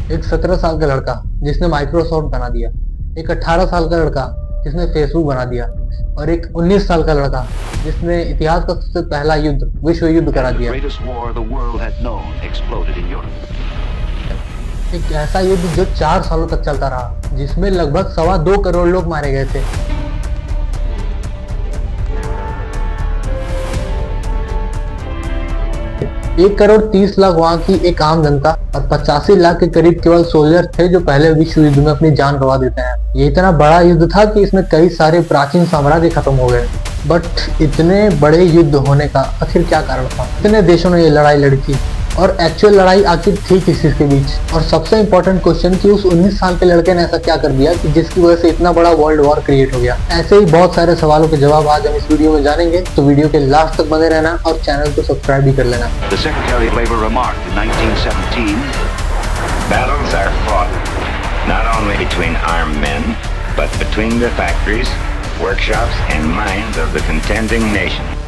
एक 17 साल का लड़का जिसने माइक्रोसॉफ्ट बना दिया, एक 18 साल का लड़का जिसने फेसबुक बना दिया, और एक 19 साल का लड़का जिसने इतिहास का सबसे पहला युद्ध, विश्व युद्ध करा दिया। एक ऐसा युद्ध जो 4 सालों तक चलता रहा, जिसमें लगभग 2.25 करोड़ लोग मारे गए थे। 1,30,00,000 वहाँ की एक आम जनता और 85 लाख के करीब केवल सोल्जर थे जो पहले विश्व युद्ध में अपनी जान गंवा देते हैं। ये इतना बड़ा युद्ध था कि इसमें कई सारे प्राचीन साम्राज्य खत्म हो गए। बट इतने बड़े युद्ध होने का आखिर क्या कारण था? इतने देशों ने ये लड़ाई लड़ी थी, और एक्चुअल लड़ाई आखिर थी किस के बीच? और सबसे इम्पोर्टेंट क्वेश्चन कि उस 19 साल के लड़के ने ऐसा क्या कर दिया कि जिसकी वजह से इतना बड़ा वर्ल्ड वॉर क्रिएट हो गया? ऐसे ही बहुत सारे सवालों के जवाब आज हम इस वीडियो में जानेंगे, तो वीडियो के लास्ट तक बने रहना और चैनल को सब्सक्राइब भी कर लेना। The Secretary of Labor remarked in 1917, battles are fought not only between armed men, but between the factories, workshops and mines of the contending nations.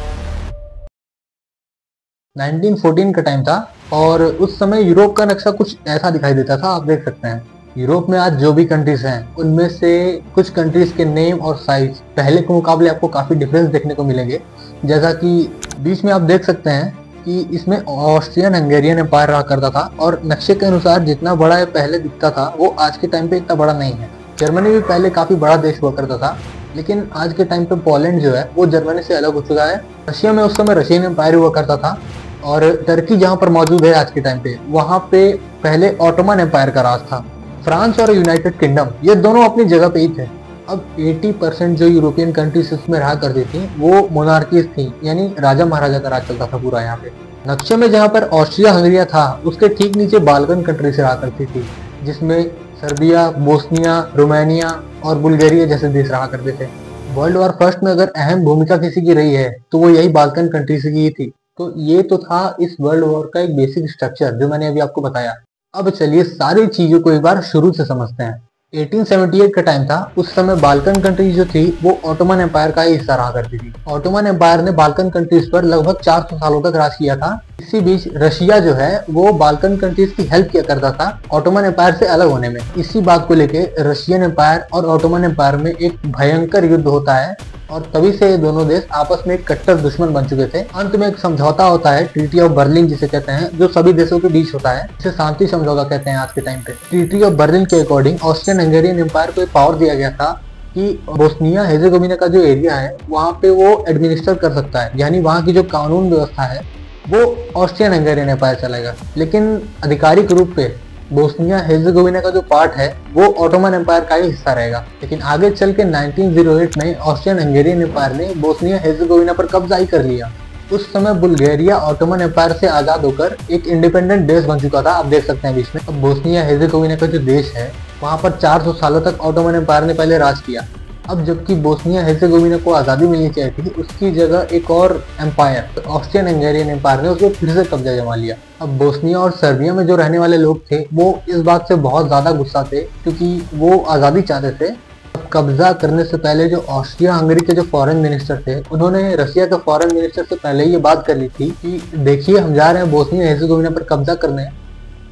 1914 का टाइम था और उस समय यूरोप का नक्शा कुछ ऐसा दिखाई देता था। आप देख सकते हैं यूरोप में आज जो भी कंट्रीज हैं उनमें से कुछ कंट्रीज के नेम और साइज पहले के मुकाबले आपको काफी डिफरेंस देखने को मिलेंगे। जैसा कि बीच में आप देख सकते हैं कि इसमें ऑस्ट्रियन हंगेरियन एम्पायर रहा करता था, और नक्शे के अनुसार जितना बड़ा ये पहले दिखता था वो आज के टाइम पे इतना बड़ा नहीं है। जर्मनी भी पहले काफी बड़ा देश हुआ करता था, लेकिन आज के टाइम पे पोलैंड जो है वो जर्मनी से अलग हो चुका है। रशिया में उस समय रशियन एम्पायर हुआ करता था, और टर्की जहां पर मौजूद है आज के टाइम पे, वहां पे पहले ऑटोमन एम्पायर का राज था। फ्रांस और यूनाइटेड किंगडम ये दोनों अपनी जगह पे ही थे। अब 80% जो यूरोपियन कंट्रीज इसमें रहा करती थी वो मोनार्कीज थी, यानी राजा महाराजा का राज चलता था पूरा यहाँ पे। नक्शे में जहाँ पर ऑस्ट्रिया हंगरिया था उसके ठीक नीचे बाल्कन कंट्रीज रहा करती थी, जिसमें सर्बिया, बोस्निया, रोमानिया और बुल्गारिया जैसे देश रहा करते थे। वर्ल्ड वॉर फर्स्ट में अगर अहम भूमिका किसी की रही है तो वो यही बाल्कन कंट्री की ही थी। तो ये तो था इस वर्ल्ड वॉर का एक बेसिक स्ट्रक्चर जो मैंने अभी आपको बताया। अब चलिए सारी चीजों को एक बार शुरू से समझते हैं। 1878 का टाइम था, उस समय बाल्कन कंट्रीज जो थी वो ऑटोमन एम्पायर का ही हिस्सा रहा करती थी। ऑटोमन एम्पायर ने बाल्कन कंट्रीज पर लगभग 400 सालों तक राज किया था। इसी बीच रशिया जो है वो बाल्कन कंट्रीज की हेल्प किया करता था ऑटोमन एम्पायर से अलग होने में। इसी बात को लेके रशियन एम्पायर और ऑटोमन एम्पायर में एक भयंकर युद्ध होता है, और तभी से ये दोनों देश आपस में एक कट्टर दुश्मन बन चुके थे। अंत में एक समझौता होता है, ट्रीटी ऑफ बर्लिन जिसे कहते हैं, जो सभी देशों के बीच होता है, इसे शांति समझौता कहते हैं आज के टाइम पे। ट्रीटी ऑफ बर्लिन के अकॉर्डिंग ऑस्ट्रियन हंगेरियन एम्पायर को पावर दिया गया था कि बोस्निया हेर्जेगोविना का जो एरिया है वहाँ पे वो एडमिनिस्टर कर सकता है, यानी वहाँ की जो कानून व्यवस्था है वो ऑस्ट्रियन हंगेरियन एम्पायर चलेगा। लेकिन आधिकारिक रूप पे बोस्निया हेर्जेगोविना का जो पार्ट है वो ऑटोमन एम्पायर का ही हिस्सा रहेगा। लेकिन आगे चल के 1908 में ऑस्ट्रियन हंगेरियन एम्पायर ने बोस्निया हेर्जेगोविना पर कब्जा ही कर लिया। उस समय बुल्गारिया ऑटोमन एम्पायर से आजाद होकर एक इंडिपेंडेंट देश बन चुका था। आप देख सकते हैं बीच में। अब बोस्निया हेर्जेगोविना का जो देश है वहां पर 400 सालों तक ऑटोमन एम्पायर ने पहले राज किया। अब जबकि बोस्निया हेर्जेगोविना को आज़ादी मिलनी चाहिए थी, उसकी जगह एक और एम्पायर ऑस्ट्रियन हंगेरियन एम्पायर ने उसको फिर से कब्जा जमा लिया। अब बोस्निया और सर्बिया में जो रहने वाले लोग थे वो इस बात से बहुत ज़्यादा गुस्सा थे, क्योंकि वो आज़ादी चाहते थे। अब कब्जा करने से पहले जो ऑस्ट्रिया हंगरी के जो फॉरेन मिनिस्टर थे उन्होंने रशिया के फॉरेन मिनिस्टर से पहले ये बात कर ली थी कि देखिए हम जा रहे हैं बोस्निया हेर्जेगोविना पर कब्जा करने,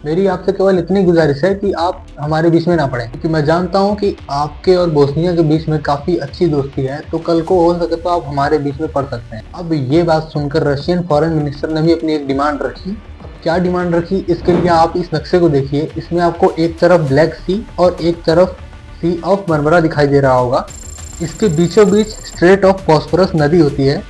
मेरी आपसे केवल इतनी गुजारिश है कि आप हमारे बीच में ना पड़े, क्योंकि मैं जानता हूं कि आपके और बोस्निया के बीच में काफी अच्छी दोस्ती है, तो कल को हो सके तो आप हमारे बीच में पड़ सकते हैं। अब ये बात सुनकर रशियन फॉरेन मिनिस्टर ने भी अपनी एक डिमांड रखी। अब क्या डिमांड रखी, इसके लिए आप इस नक्शे को देखिए। इसमें आपको एक तरफ ब्लैक सी और एक तरफ सी ऑफ मरमरा दिखाई दे रहा होगा। इसके बीचों बीच स्ट्रेट ऑफ बॉस्फोरस नदी होती है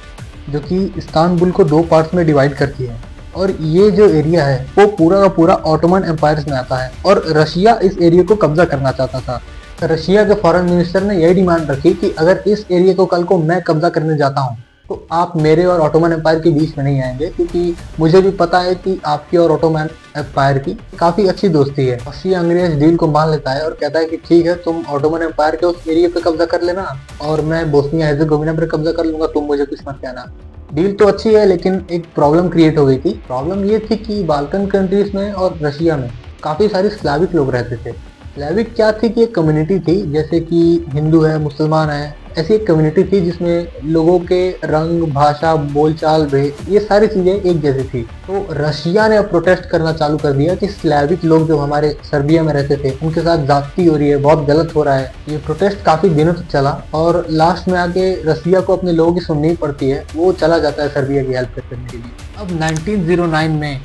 जो कि इस्तांबुल को 2 पार्ट्स में डिवाइड करती है, और ये जो एरिया है वो पूरा का पूरा ऑटोमन एम्पायर में आता है, और रशिया इस एरिया को कब्जा करना चाहता था। रशिया के फॉरेन मिनिस्टर ने यही डिमांड रखी कि अगर इस एरिया को कल को मैं कब्जा करने जाता हूँ तो आप मेरे और ऑटोमन एम्पायर के बीच में नहीं आएंगे, क्योंकि मुझे भी पता है कि आपकी और ऑटोमन एम्पायर की काफी अच्छी दोस्ती है। ऑस्ट्रिया हंगरी इस डील को मान लेता है और कहता है कि ठीक है, तुम ऑटोमन एम्पायर के उस एरिया पे कब्जा कर लेना और मैं बोस्निया हेर्जेगोविना पर कब्जा कर लूंगा, तुम मुझे कुछ मत कहना। डील तो अच्छी है, लेकिन एक प्रॉब्लम क्रिएट हो गई थी। प्रॉब्लम ये थी कि बाल्कन कंट्रीज में और रशिया में काफ़ी सारे स्लाविक लोग रहते थे। स्लाविक क्या थी कि एक कम्युनिटी थी, जैसे कि हिंदू है, मुसलमान है, ऐसी एक कम्युनिटी थी जिसमें लोगों के रंग, भाषा, बोलचाल, ये सारी चीजें एक जैसी थी। तो रशिया ने अब प्रोटेस्ट करना चालू कर दिया कि स्लैविक लोग जो हमारे सर्बिया में रहते थे उनके साथ ज्यादती हो रही है, बहुत गलत हो रहा है। ये प्रोटेस्ट काफी दिनों तक चला और लास्ट में आके रशिया को अपने लोगों की सुननी पड़ती है, वो चला जाता है सर्बिया की हेल्प करने के लिए। अब 1909 में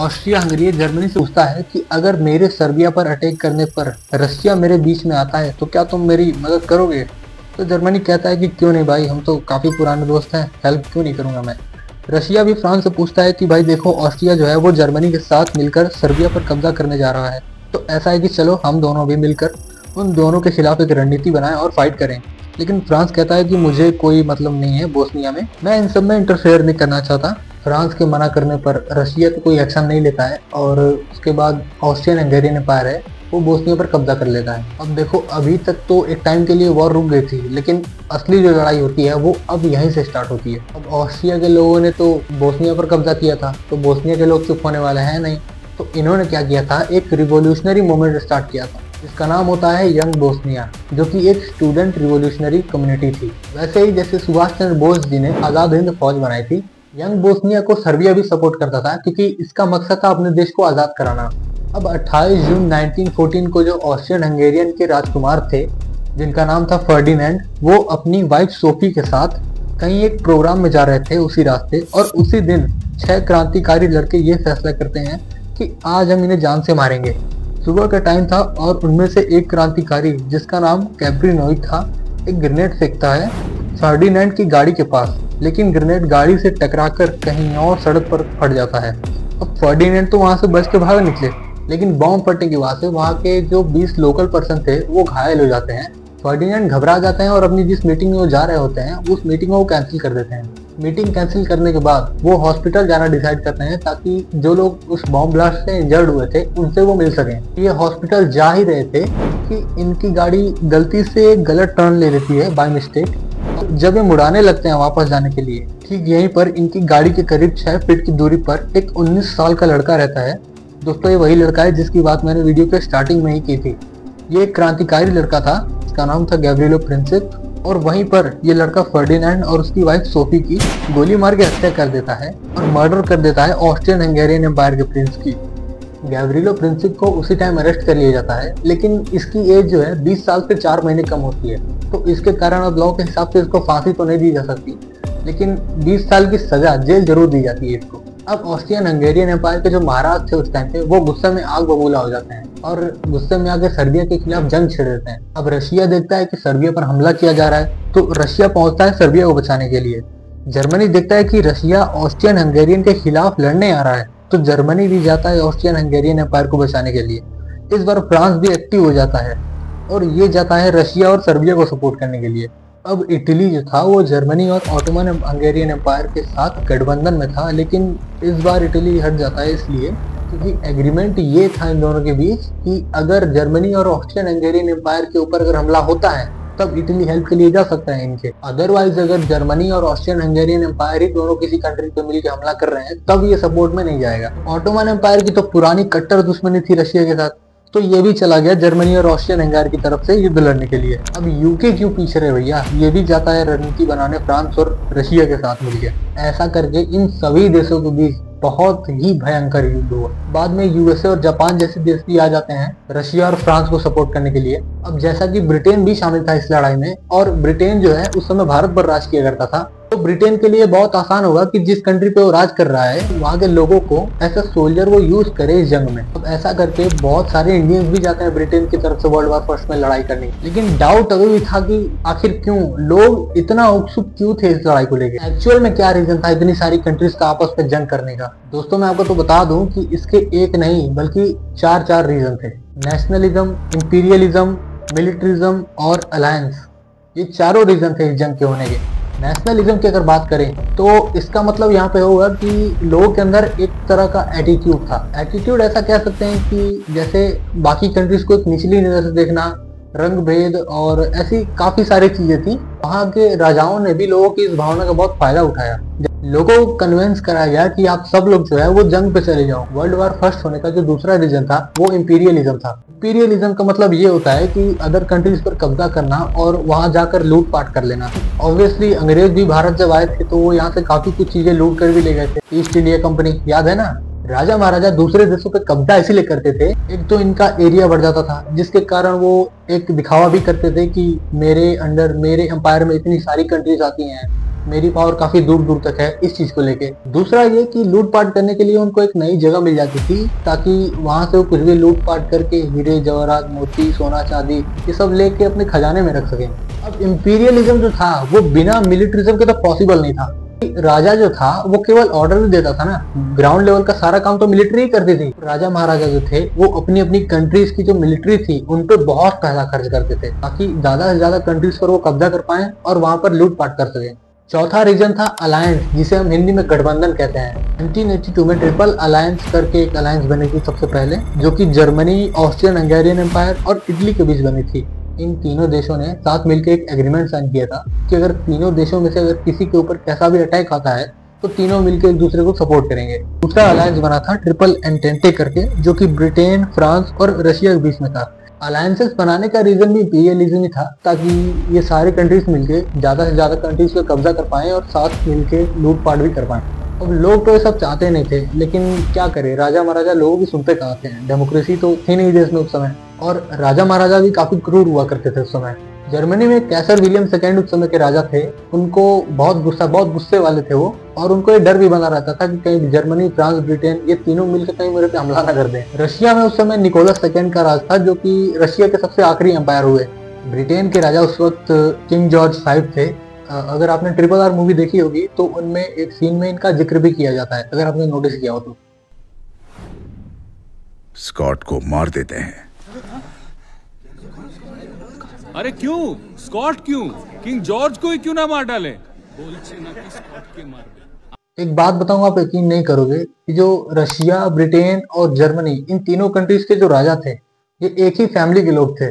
ऑस्ट्रिया हंगरी जर्मनी से पूछता है कि अगर मेरे सर्बिया पर अटैक करने पर रशिया मेरे बीच में आता है तो क्या तुम मेरी मदद करोगे? तो जर्मनी कहता है कि क्यों नहीं भाई, हम तो काफ़ी पुराने दोस्त हैं, हेल्प क्यों नहीं करूंगा मैं। रशिया भी फ्रांस से पूछता है कि भाई देखो, ऑस्ट्रिया जो है वो जर्मनी के साथ मिलकर सर्बिया पर कब्जा करने जा रहा है, तो ऐसा है कि चलो हम दोनों भी मिलकर उन दोनों के खिलाफ एक रणनीति बनाएं और फाइट करें। लेकिन फ्रांस कहता है कि मुझे कोई मतलब नहीं है बोस्निया में, मैं इन सब में इंटरफेयर नहीं करना चाहता। फ्रांस के मना करने पर रशिया तो कोई एक्शन नहीं लेता है और उसके बाद ऑस्ट्रियन हंगेरियन एम्पायर है वो बोस्निया पर कब्जा कर लेता है। अब देखो, अभी तक तो एक टाइम के लिए वॉर रुक गई थी, लेकिन असली जो लड़ाई होती है वो अब यहीं से स्टार्ट होती है। अब ऑस्ट्रिया के लोगों ने तो बोस्निया पर कब्जा किया था, तो बोस्निया के लोग चुप होने वाले हैं नहीं। तो इन्होंने क्या किया था, एक रिवोल्यूशनरी मूवमेंट स्टार्ट किया था जिसका नाम होता है यंग बोस्निया, जो कि एक स्टूडेंट रिवोल्यूशनरी कम्युनिटी थी। वैसे ही जैसे सुभाष चंद्र बोस जी ने आज़ाद हिंद फौज बनाई थी, यंग बोस्निया को सर्बिया भी सपोर्ट करता था क्योंकि इसका मकसद था अपने देश को आज़ाद कराना। अब 28 जून 1914 को जो ऑस्ट्रियन हंगेरियन के राजकुमार थे जिनका नाम था फर्डिनेंड, वो अपनी वाइफ सोफी के साथ कहीं एक प्रोग्राम में जा रहे थे उसी रास्ते, और उसी दिन 6 क्रांतिकारी लड़के ये फैसला करते हैं कि आज हम इन्हें जान से मारेंगे। सुबह का टाइम था और उनमें से एक क्रांतिकारी जिसका नाम कैप्रिनोई था, एक ग्रेनेड फेंकता है फर्डिनेंड की गाड़ी के पास, लेकिन ग्रेनेड गाड़ी से टकराकर कहीं और सड़क पर फट जाता है। अब फर्डिनेंड तो वहां से बच के भाग निकले, लेकिन बॉम्ब फटने की वजह से वहां के जो 20 लोकल पर्सन थे वो घायल हो जाते हैं। फर्डिनेंड घबरा जाते हैं और अपनी जिस मीटिंग में वो जा रहे होते हैं उस मीटिंग को कैंसिल कर देते हैं। मीटिंग कैंसिल करने के बाद वो हॉस्पिटल जाना डिसाइड करते हैं ताकि जो लोग उस बॉम्ब ब्लास्ट से इंजर्ड हुए थे उनसे वो मिल सकें। ये हॉस्पिटल जा ही रहे थे कि इनकी गाड़ी गलती से गलत टर्न ले लेती है बाय मिस्टेक। जब ये मुड़ाने लगते हैं वापस जाने के लिए, ठीक यहीं पर इनकी गाड़ी के करीब 6 फीट की दूरी पर एक 19 साल का लड़का रहता है। दोस्तों, ये वही लड़का है जिसकी बात मैंने वीडियो के स्टार्टिंग में ही की थी। ये एक क्रांतिकारी लड़का था, इसका नाम था गैब्रिएलो प्रिंसिप, और वहीं पर ये लड़का फर्डिनेंड और उसकी वाइफ सोफी की गोली मार के हत्या कर देता है और मर्डर कर देता है ऑस्ट्रियन हंगेरियन एम्पायर के प्रिंस की। गैब्रिएलो प्रिंसिप को उसी टाइम अरेस्ट कर लिया जाता है, लेकिन इसकी एज जो है 20 साल से 4 महीने कम होती है, तो इसके कारण अब लॉ के हिसाब से इसको फांसी तो नहीं दी जा सकती, लेकिन 20 साल की सजा जेल जरूर दी जाती है इसको। अब ऑस्ट्रियन हंगेरियन एम्पायर के जो महाराज थे उस टाइम पे, वो गुस्से में आग बबूला हो जाते हैं और गुस्से में आके सर्बिया के खिलाफ जंग छेड़ देते हैं। अब रशिया देखता है कि सर्बिया पर हमला किया जा रहा है, तो रशिया पहुंचता है सर्बिया को बचाने के लिए। जर्मनी देखता है कि रशिया ऑस्ट्रियन हंगेरियन के खिलाफ लड़ने आ रहा है, तो जर्मनी भी जाता है ऑस्ट्रियन हंगेरियन एम्पायर को बचाने के लिए। इस बार फ्रांस भी एक्टिव हो जाता है और ये जाता है रशिया और सर्बिया को सपोर्ट करने के लिए। अब इटली जो था वो जर्मनी और ऑटोमन हंगेरियन एम्पायर के साथ गठबंधन में था, लेकिन इस बार इटली हट जाता है इसलिए क्योंकि एग्रीमेंट ये था इन दोनों के बीच कि अगर जर्मनी और ऑस्ट्रियन हंगेरियन एम्पायर के ऊपर अगर हमला होता है तब इटली हेल्प के लिए जा सकता है इनके। अदरवाइज अगर जर्मनी और ऑस्ट्रियन हंगेरियन एम्पायर ही दोनों किसी कंट्री पे मिलकर हमला कर रहे हैं तब ये सपोर्ट में नहीं जाएगा। ऑटोमन एम्पायर की तो पुरानी कट्टर दुश्मनी थी रशिया के साथ, तो ये भी चला गया जर्मनी और ऑस्ट्रियन हंगार की तरफ से युद्ध लड़ने के लिए। अब यूके क्यों पीछे रहे भैया, ये भी जाता है रणनीति बनाने फ्रांस और रशिया के साथ मिलकर। ऐसा करके इन सभी देशों के बीच बहुत ही भयंकर युद्ध हुआ। बाद में यूएसए और जापान जैसे देश भी आ जाते हैं रशिया और फ्रांस को सपोर्ट करने के लिए। अब जैसा कि ब्रिटेन भी शामिल था इस लड़ाई में, और ब्रिटेन जो है उस समय भारत पर राज किया करता था, तो ब्रिटेन के लिए बहुत आसान होगा कि जिस कंट्री पे वो राज कर रहा है वहाँ के लोगों को ऐसा सोल्जर वो यूज करे इस जंग में। अब ऐसा करके बहुत सारे इंडियंस भी जाते हैं ब्रिटेन की तरफ से वर्ल्ड वार फर्स्ट में लड़ाई करने। लेकिन डाउट अभी भी था कि आखिर क्यों लोग इतना उत्सुक क्यों थे इस लड़ाई को लेकर, एक्चुअल में क्या रीजन था इतनी सारी कंट्रीज का आपस में जंग करने का। दोस्तों मैं आपको तो बता दूं कि इसके एक नहीं बल्कि चार रीजन थे। नेशनलिज्म, इंपीरियलिज्म, मिलिट्रिज्म और अलायंस, ये चारों रीजन थे इस जंग के होने के। नेशनलिज्म की अगर बात करें तो इसका मतलब यहाँ पे होगा कि लोगों के अंदर एक तरह का एटीट्यूड था। एटीट्यूड ऐसा कह सकते हैं कि जैसे बाकी कंट्रीज को एक निचली नजर से देखना, रंग भेद और ऐसी काफी सारी चीजें थी। वहाँ के राजाओं ने भी लोगों की इस भावना का बहुत फायदा उठाया। लोगों को कन्विंस कराया गया कि आप सब लोग जो है वो जंग पे चले जाओ। वर्ल्ड वार फर्स्ट होने का जो दूसरा रीजन था वो इंपीरियलिज्म था। इंपीरियलिज्म का मतलब ये होता है कि अदर कंट्रीज पर कब्जा करना और वहां जाकर लूट पाट कर लेना। ऑब्वियसली अंग्रेज भी भारत जब आए थे तो वो यहाँ से काफी कुछ चीजें लूट कर भी ले गए थे। ईस्ट इंडिया कंपनी याद है ना। राजा महाराजा दूसरे देशों पे कब्जा इसीलिए करते थे, एक तो इनका एरिया बढ़ जाता था जिसके कारण वो एक दिखावा भी करते थे कि मेरे अंडर मेरे एम्पायर में इतनी सारी कंट्रीज आती हैं, मेरी पावर काफी दूर दूर तक है, इस चीज को लेके। दूसरा ये कि लूटपाट करने के लिए उनको एक नई जगह मिल जाती थी ताकि वहां से वो कुछ भी लूटपाट करके हीरे जवाहरात मोती सोना चांदी ये सब लेके अपने खजाने में रख सके। अब इंपीरियलिज्म जो था वो बिना मिलिट्रिज्म के तो पॉसिबल नहीं था। राजा जो था वो केवल ऑर्डर भी देता था ना, ग्राउंड लेवल का सारा काम तो मिलिट्री ही करती थी। राजा महाराजा जो थे वो अपनी अपनी कंट्रीज की जो मिलिट्री थी उन पे बहुत पैसा खर्च करते थे ताकि ज्यादा से ज्यादा कंट्रीज पर वो कब्जा कर पाए और वहां पर लूटपाट कर सके। चौथा रीजन था अलायंस, जिसे हम हिंदी में गठबंधन कहते हैं। 1982 में ट्रिपल अलायंस करके एक अलायंस बनी थी सबसे पहले, जो कि जर्मनी, ऑस्ट्रियन हंगेरियन एम्पायर और इटली के बीच बनी थी। इन तीनों देशों ने साथ मिलकर एक एग्रीमेंट साइन किया था कि अगर तीनों देशों में से अगर किसी के ऊपर कैसा भी अटैक आता है तो तीनों मिलकर एक दूसरे को सपोर्ट करेंगे। दूसरा अलायंस बना था ट्रिपल एंटेंटे करके, जो कि ब्रिटेन, फ्रांस और रशिया के बीच में था। अलायंसेस बनाने का रीजन भी इंपीरियलिज्म ही था ताकि ये सारे कंट्रीज मिलके ज्यादा से ज्यादा कंट्रीज पे कब्जा कर पाएं और साथ मिलके लूटपाट भी कर पाएं। अब लोग तो ये सब चाहते नहीं थे, लेकिन क्या करें, राजा महाराजा लोग भी सुनते कहाँ थे। डेमोक्रेसी तो थी नहीं देश में उस समय, और राजा महाराजा भी काफी क्रूर हुआ करते थे उस समय। जर्मनी में कैसर विलियम सेकेंड उस समय के राजा थे, उनको बहुत गुस्से वाले थे वो, और उनको ये डर भी बना रहता था कि कहीं जर्मनी, फ्रांस, ब्रिटेन ये तीनों मिलकर कहीं मेरे पे हमला ना कर दें। रशिया में उस समय निकोलस सेकेंड का राज था, जो कि रशिया के सबसे आखिरी एम्पायर हुए। ब्रिटेन के राजा उस वक्त किंग जॉर्ज 5 थे। अगर आपने ट्रिपल आर मूवी देखी होगी तो उनमें एक सीन में इनका जिक्र भी किया जाता है, अगर आपने नोटिस किया हो तो। स्कॉट को मार देते हैं। अरे क्यों स्कॉट क्यों? किंग जॉर्ज को ही क्यों ना मार डाले? स्कॉट के मार दे। एक बात बताऊं, आप यकीन नहीं करोगे कि जो रशिया, ब्रिटेन और जर्मनी, इन तीनों कंट्रीज के जो राजा थे ये एक ही फैमिली के लोग थे।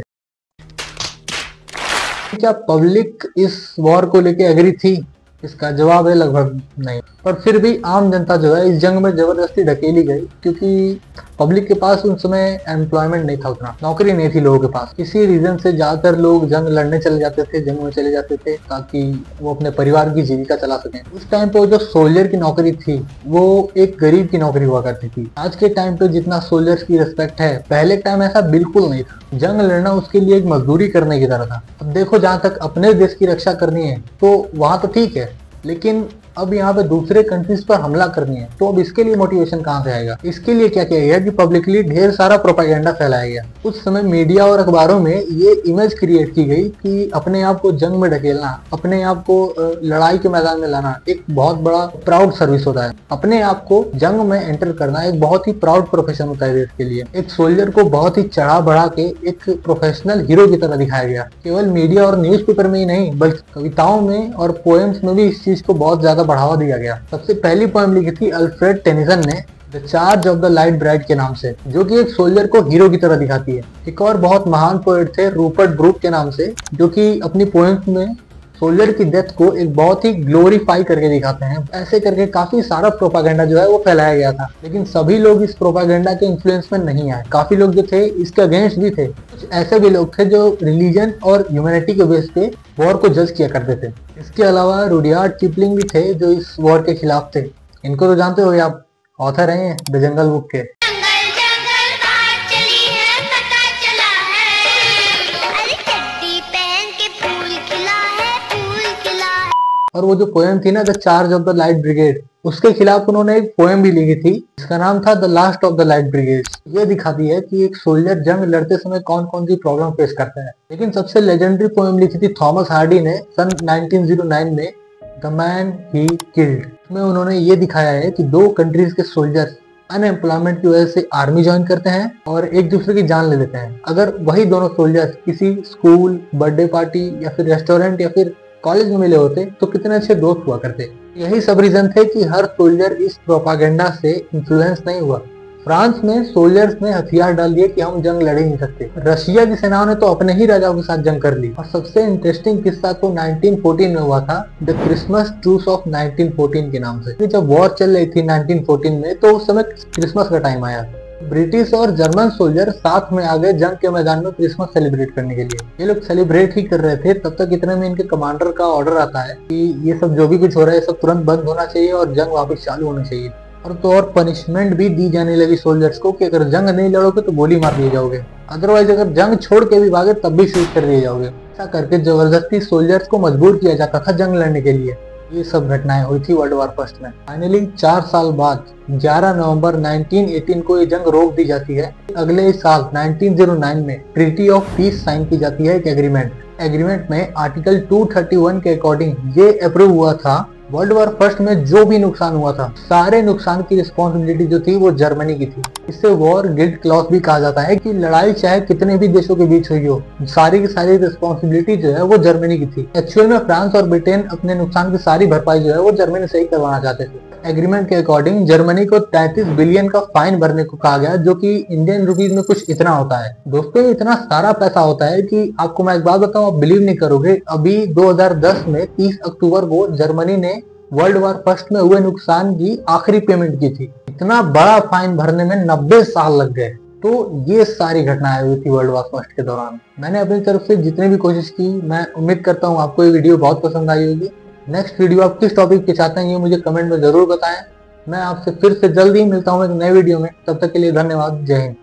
क्या पब्लिक इस वॉर को लेके एग्री थी? इसका जवाब है लगभग नहीं। पर फिर भी आम जनता जो है इस जंग में जबरदस्ती ढकेली गई, क्योंकि पब्लिक के पास उस समय एम्प्लॉयमेंट नहीं था, उतना नौकरी नहीं थी लोगों के पास। इसी रीजन से ज्यादातर लोग जंग लड़ने चले जाते थे, जंग में चले जाते थे ताकि वो अपने परिवार की जीविका चला सकें। उस टाइम पे जो सोल्जर की नौकरी थी वो एक गरीब की नौकरी हुआ करती थी। आज के टाइम पे जितना सोल्जर्स की रिस्पेक्ट है, पहले टाइम ऐसा बिल्कुल नहीं था। जंग लड़ना उसके लिए एक मजदूरी करने की तरह था। अब देखो, जहाँ तक अपने देश की रक्षा करनी है तो वहां तो ठीक है, लेकिन अब यहाँ पे दूसरे कंट्रीज पर हमला करनी है तो अब इसके लिए मोटिवेशन कहाँ से आएगा? इसके लिए क्या किया गया कि पब्लिकली ढेर सारा प्रोपेगेंडा फैलाया गया। उस समय मीडिया और अखबारों में ये इमेज क्रिएट की गई कि अपने आप को जंग में ढकेलना, अपने आप को लड़ाई के मैदान में लाना एक बहुत बड़ा प्राउड सर्विस होता है। अपने आप को जंग में एंटर करना एक बहुत ही प्राउड प्रोफेशन होता है देश के लिए। एक सोल्जर को बहुत ही चढ़ा बढ़ा के एक प्रोफेशनल हीरो की तरह दिखाया गया। केवल मीडिया और न्यूज़पेपर में ही नहीं, बल्कि कविताओं में और पोएम्स में भी इस चीज को बहुत ज्यादा बढ़ावा दिया गया। सबसे पहली पोएम लिखी थी अल्फ्रेड टेनिसन ने, the charge of the light bride के नाम से, जो कि एक सोल्जर को हीरो की तरह दिखाती है। एक और बहुत महान पोएट थे रूपर्ट ब्रूक के नाम से, जो कि अपनी पोएम्स में सोल्जर की डेथ को एक बहुत ही ग्लोरीफाई करके दिखाते हैं। ऐसे करके काफी सारा प्रोपागेंडा जो है वो फैलाया गया था, लेकिन सभी लोग इस प्रोपागेंडा के इन्फ्लुएंस में नहीं आए। काफी लोग जो थे इसके अगेंस्ट भी थे। कुछ ऐसे भी लोग थे जो रिलीजन और ह्यूमैनिटी के बेस पे वॉर को जज किया करते थे। इसके अलावा रुडयार्ड किपलिंग भी थे जो इस वॉर के खिलाफ थे। इनको तो जानते हो आप, ऑथर हैं द जंगल बुक के। और वो जो पोएम थी ना the charge of the light brigade, उसके खिलाफ उन्होंने एक पोएम भी लिखी थी, इसका नाम था the last of the light brigade. ये दिखाती है कि एक सोल्जर जंग लड़ते समय कौन कौन सी प्रॉब्लम फेस करता है। लेकिन सबसे लेजेंडरी पोएम लिखी थी थॉमस हार्डी ने सन 1909 में, द मैन ही किल्ड। इसमें उन्होंने ये दिखाया है कि दो कंट्रीज के सोल्जर्स अनएम्प्लॉयमेंट की वजह से आर्मी ज्वाइन करते हैं और एक दूसरे की जान ले लेते हैं। अगर वही दोनों सोल्जर्स किसी स्कूल, बर्थडे पार्टी या फिर रेस्टोरेंट या फिर कॉलेज में मिले होते तो कितने अच्छे दोस्त हुआ करते। यही सब रीजन थे कि हर सोल्जर इस प्रोपागेंडा से इन्फ्लुएंस नहीं हुआ, फ्रांस में सोल्जर्स ने हथियार डाल दिए कि हम जंग लड़ ही नहीं सकते। रशिया की सेनाओं ने तो अपने ही राजाओं के साथ जंग कर ली। और सबसे इंटरेस्टिंग किस्सा तो 1914 में हुआ था, द क्रिसमस ट्रूस ऑफ 1914 के नाम से। जब वॉर चल रही थी 1914 में, तो उस समय क्रिसमस का टाइम आया। ब्रिटिश और जर्मन सोल्जर साथ में आ गए जंग के मैदान में क्रिसमस सेलिब्रेट करने के लिए। ये लोग सेलिब्रेट ही कर रहे थे, तब तक इतने में इनके कमांडर का ऑर्डर आता है कि ये सब जो भी कुछ हो रहा है सब तुरंत बंद होना चाहिए और जंग वापस चालू होनी चाहिए। और तो और पनिशमेंट भी दी जाने लगी सोल्जर्स को कि अगर जंग नहीं लड़ोगे तो गोली मार दिए जाओगे, अदरवाइज अगर जंग छोड़ के भी भागे तब भी शूट कर दिए जाओगे। ऐसा करके जबरदस्ती सोल्जर्स को मजबूर किया जाता था जंग लड़ने के लिए। ये सब घटनाएं हुई थी वर्ल्ड वॉर फर्स्ट में। फाइनली 4 साल बाद 11 नवंबर 1918 को ये जंग रोक दी जाती है। अगले साल 1909 में ट्रीटी ऑफ पीस साइन की जाती है, एक एग्रीमेंट में आर्टिकल 231 के अकॉर्डिंग ये अप्रूव हुआ था वर्ल्ड वॉर फर्स्ट में जो भी नुकसान हुआ था सारे नुकसान की रिस्पॉन्सिबिलिटी जो थी वो जर्मनी की थी। इससे वॉर गिल्ट क्लॉज भी कहा जाता है कि लड़ाई चाहे कितने भी देशों के बीच हुई हो, सारी की सारी रिस्पॉन्सिबिलिटी जो है वो जर्मनी की थी। एक्चुअल में फ्रांस और ब्रिटेन अपने नुकसान की सारी भरपाई जो है वो जर्मनी से ही करवाना चाहते थे। एग्रीमेंट के अकॉर्डिंग जर्मनी को 33 बिलियन का फाइन भरने को कहा गया, जो कि इंडियन रुपीज में कुछ इतना होता है। दोस्तों इतना सारा पैसा होता है कि आपको मैं एक बात बताऊं, आप बिलीव नहीं करोगे, अभी 2010 में 30 अक्टूबर को जर्मनी ने वर्ल्ड वॉर फर्स्ट में हुए नुकसान की आखिरी पेमेंट की थी। इतना बड़ा फाइन भरने में 90 साल लग गए। तो ये सारी घटनाएं हुई थी वर्ल्ड वॉर फर्स्ट के दौरान। मैंने अपनी तरफ से जितनी भी कोशिश की, मैं उम्मीद करता हूँ आपको ये वीडियो बहुत पसंद आई होगी। नेक्स्ट वीडियो आप किस टॉपिक पे चाहते हैं ये मुझे कमेंट में जरूर बताएं। मैं आपसे फिर से जल्दी ही मिलता हूँ एक नए वीडियो में, तब तक के लिए धन्यवाद। जय हिंद।